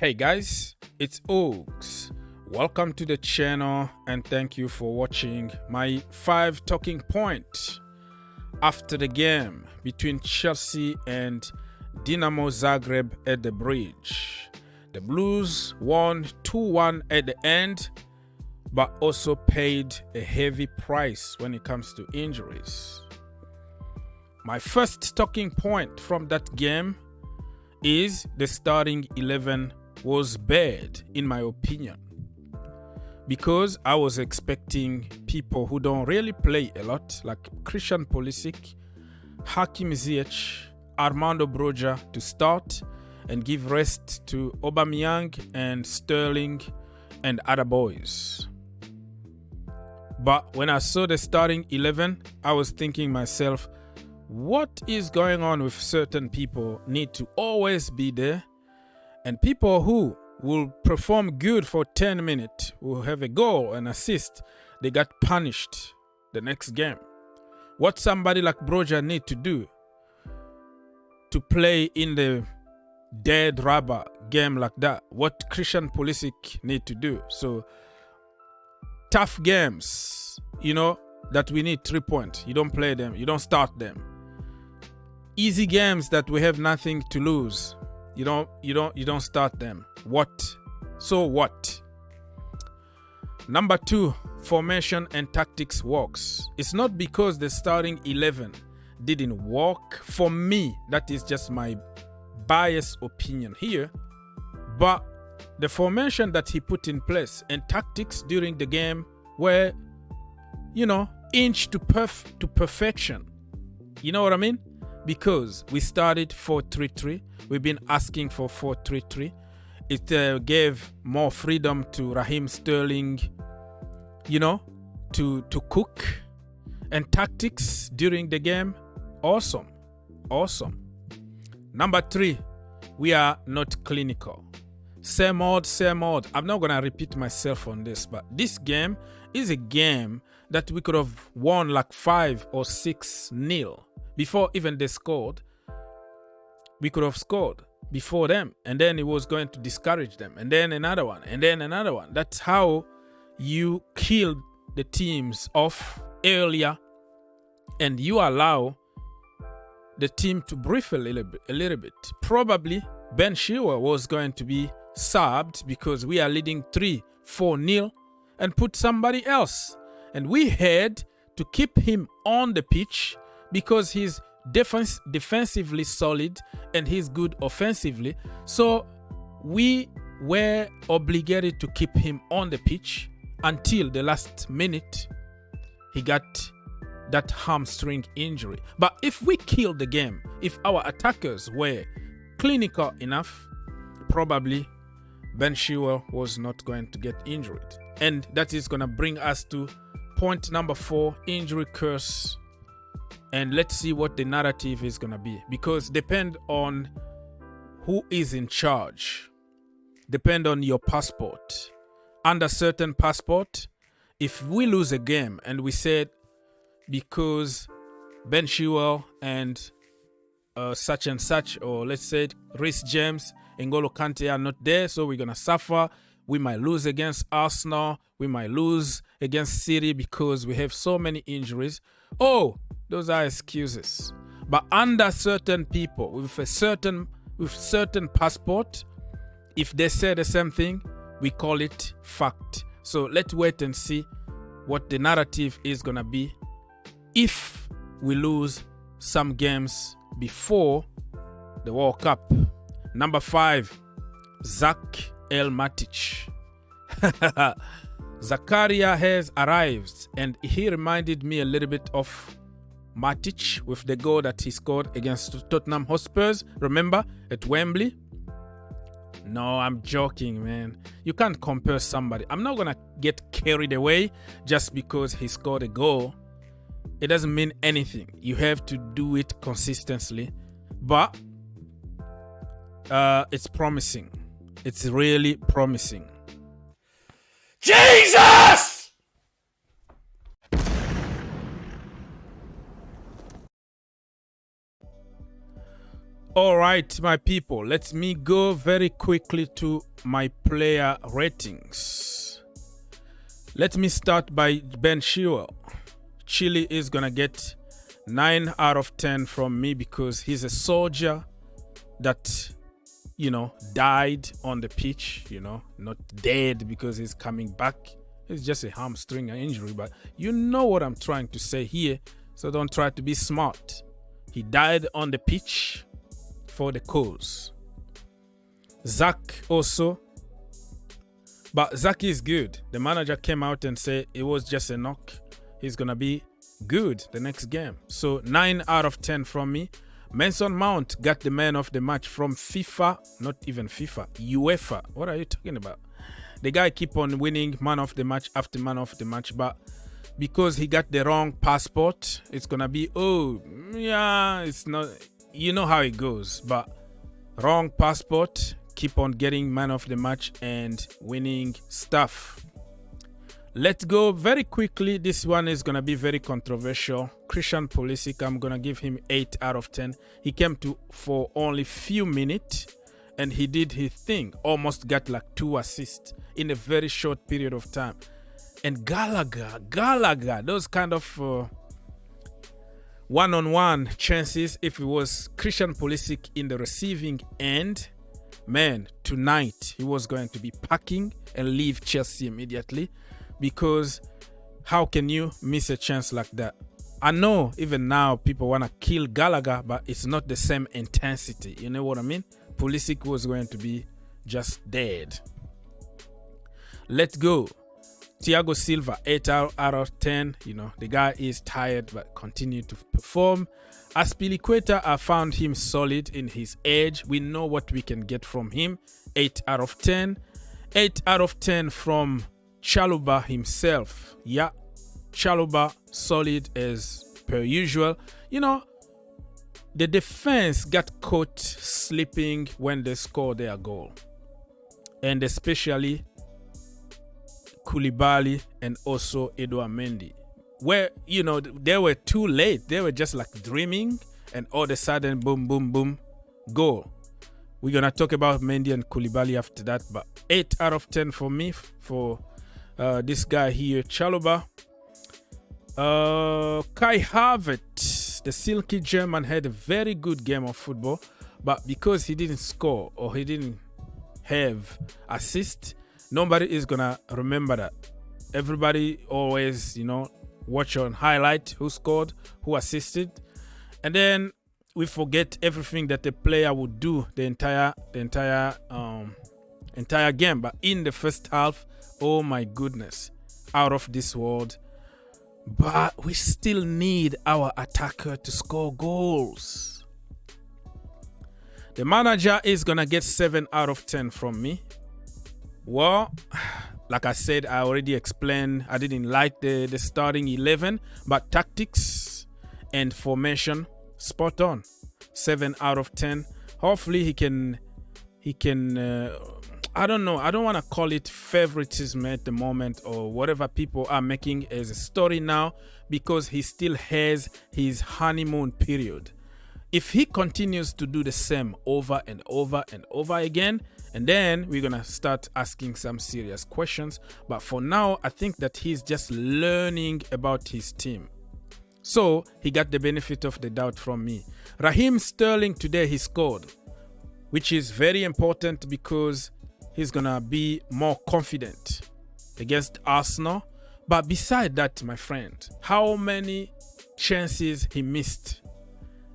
Hey guys, it's Oaks. Welcome to the channel and thank you for watching my 5 talking points after the game between Chelsea and Dinamo Zagreb at the bridge. The Blues won 2-1 at the end, but also paid a heavy price when it comes to injuries. My first talking point from that game is the starting 11 was bad, in my opinion, because I was expecting people who don't really play a lot, like Christian Pulisic, Hakim Ziyech, Armando Broja to start and give rest to Aubameyang and Sterling and other boys. But when I saw the starting 11, I was thinking myself, what is going on with certain people need to always be there, and people who will perform good for 10 minutes, will have a goal and assist, they got punished the next game. What somebody like Broja need to do to play in the dead rubber game like that, what Christian Pulisic need to do. So tough games, that we need 3 points. You don't play them, you don't start them. Easy games that we have nothing to lose, you don't start them. What? So what? Number 2, formation and tactics works. It's not because the starting 11 didn't work for me. That is just my biased opinion here. But the formation that he put in place and tactics during the game were, inch to perfection. You know what I mean? Because we started 4-3-3. We've been asking for 4-3-3. It gave more freedom to Raheem Sterling, to cook. And tactics during the game, awesome. Number 3, we are not clinical. Same old. I'm not going to repeat myself on this, but this game is a game that we could have won like 5 or 6-0. Before even they scored, we could have scored before them, and then it was going to discourage them, and then another one, and then another one. That's how you kill the teams off earlier, and you allow the team to breathe a little bit. Probably Ben Chilwell was going to be subbed because we are leading 3-4-0 and put somebody else, and we had to keep him on the pitch because he's defensively solid and he's good offensively. So we were obligated to keep him on the pitch until the last minute he got that hamstring injury. But if we killed the game, if our attackers were clinical enough, probably Ben Chilwell was not going to get injured. And that is going to bring us to point number 4, injury curse. And let's see what the narrative is going to be. Because depend on who is in charge. Depend on your passport. Under certain passport, if we lose a game and we said because Ben Chilwell and such and such, or let's say Reece James, N'Golo Kante are not there, so we're going to suffer. We might lose against Arsenal. We might lose against City because we have so many injuries. Oh, those are excuses. But under certain people with certain passport, if they say the same thing, we call it fact. So let's wait and see what the narrative is gonna be if we lose some games before the World Cup. Number 5, Matic. Zakaria has arrived, and he reminded me a little bit of Matic with the goal that he scored against Tottenham Hotspurs. Remember, at Wembley? No, I'm joking, man. You can't compare somebody. I'm not going to get carried away just because he scored a goal. It doesn't mean anything. You have to do it consistently. But it's promising. It's really promising. Jesus! All right, my people, let me go very quickly to my player ratings. Let me start by Ben Chilwell. Chile is going to get 9 out of 10 from me because he's a soldier that, died on the pitch, not dead because he's coming back. It's just a hamstring injury, but you know what I'm trying to say here, so don't try to be smart. He died on the pitch for the cause. Zach also, but Zach is good. The manager came out and said it was just a knock. He's gonna be good the next game. So 9 out of 10 from me. Mason Mount got the man of the match from FIFA, not even FIFA, UEFA. What are you talking about? The guy keep on winning man of the match after man of the match, but because he got the wrong passport, it's gonna be, it's not, you know how it goes, but wrong passport, keep on getting man of the match and winning stuff. Let's go very quickly. This one is gonna be very controversial. Christian Pulisic, I'm gonna give him 8 out of 10. He came to for only few minutes and he did his thing, almost got like 2 assists in a very short period of time. And Gallagher, those kind of one-on-one chances, if it was Christian Pulisic in the receiving end, man, tonight he was going to be packing and leave Chelsea immediately, because how can you miss a chance like that? I know even now people want to kill Gallagher, but it's not the same intensity. You know what I mean? Pulisic was going to be just dead. Let's go. Thiago Silva, 8 out of 10. The guy is tired but continue to perform. Azpilicueta, I found him solid in his edge. We know what we can get from him. 8 out of 10. 8 out of 10 from Chalobah himself. Yeah, Chalobah solid as per usual. The defense got caught sleeping when they scored their goal. And especially Koulibaly and also Edouard Mendy, where they were too late. They were just like dreaming, and all of a sudden, boom, boom, boom, goal. We're gonna talk about Mendy and Koulibaly after that. But 8 out of 10 for me for this guy here, Chalobah. Kai Havertz, the silky German, had a very good game of football, but because he didn't score or he didn't have assist, nobody is gonna remember that. Everybody always, watch on highlight who scored, who assisted, and then we forget everything that the player would do the entire game. But in the first half, oh my goodness, out of this world. But we still need our attacker to score goals. The manager is gonna get 7 out of 10 from me. Well, like I said, I already explained, I didn't like the starting 11, but tactics and formation, spot on. 7 out of 10. Hopefully he can I don't know, I don't want to call it favoritism at the moment or whatever people are making as a story now, because he still has his honeymoon period. If he continues to do the same over and over and over again, and then we're going to start asking some serious questions. But for now, I think that he's just learning about his team. So he got the benefit of the doubt from me. Raheem Sterling today, he scored, which is very important because he's going to be more confident against Arsenal. But beside that, my friend, how many chances he missed?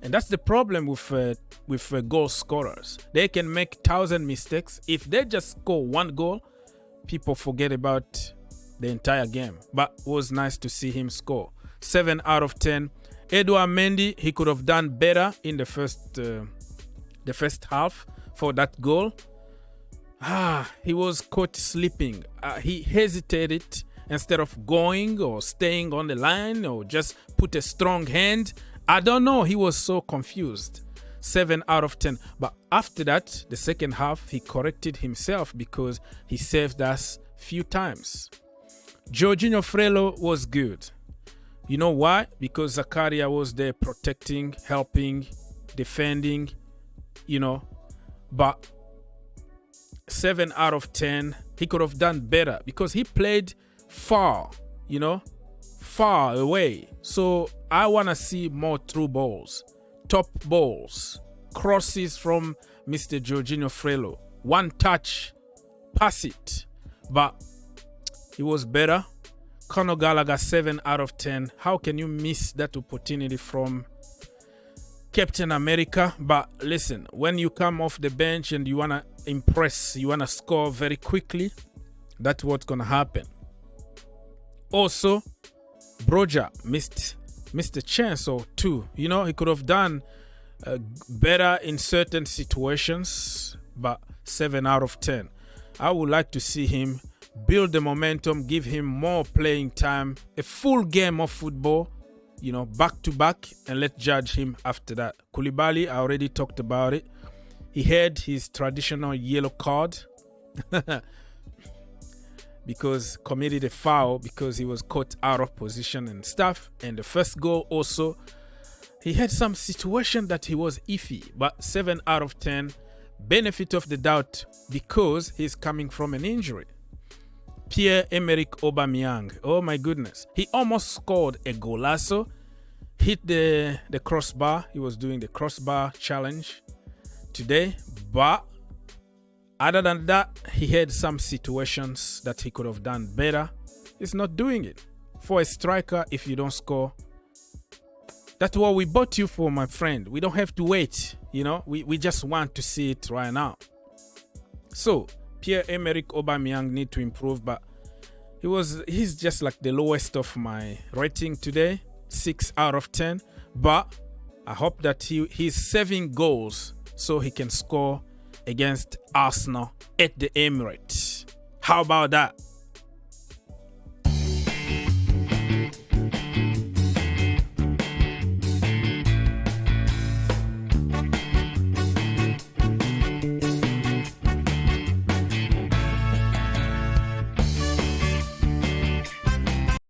And that's the problem with goal scorers. They can make 1,000 mistakes. If they just score one goal, people forget about the entire game. But it was nice to see him score. 7 out of 10. Edouard Mendy, he could have done better in the first half for that goal. He was caught sleeping. He hesitated instead of going or staying on the line or just put a strong hand. I don't know. He was so confused. 7 out of 10. But after that, the second half, he corrected himself because he saved us few times. Jorginho Frello was good. You know why? Because Zakaria was there protecting, helping, defending, but 7 out of 10, he could have done better because he played far, far away. So I want to see more through balls, top balls, crosses from Mr. Jorginho Frello. One touch, pass it. But he was better. Conor Gallagher, 7 out of 10. How can you miss that opportunity from Captain America? But listen, when you come off the bench and you want to impress, you want to score very quickly, that's what's going to happen. Also, Broja missed a chance or two. He could have done better in certain situations, but 7 out of 10. I would like to see him build the momentum, give him more playing time, a full game of football, back to back, and let's judge him after that. Koulibaly, I already talked about it. He had his traditional yellow card because committed a foul because he was caught out of position and stuff. And the first goal also, he had some situation that he was iffy, but 7 out of 10, benefit of the doubt because he's coming from an injury. Pierre-Emerick Aubameyang, oh my goodness, he almost scored a golazo, hit the crossbar. He was doing the crossbar challenge today, but other than that, he had some situations that he could have done better. He's not doing it. For a striker, if you don't score, that's what we bought you for, my friend. We don't have to wait, we just want to see it right now. So Pierre-Emerick Aubameyang need to improve, but he's just like the lowest of my rating today, 6 out of 10. But I hope that he's saving goals so he can score against Arsenal at the Emirates. How about that?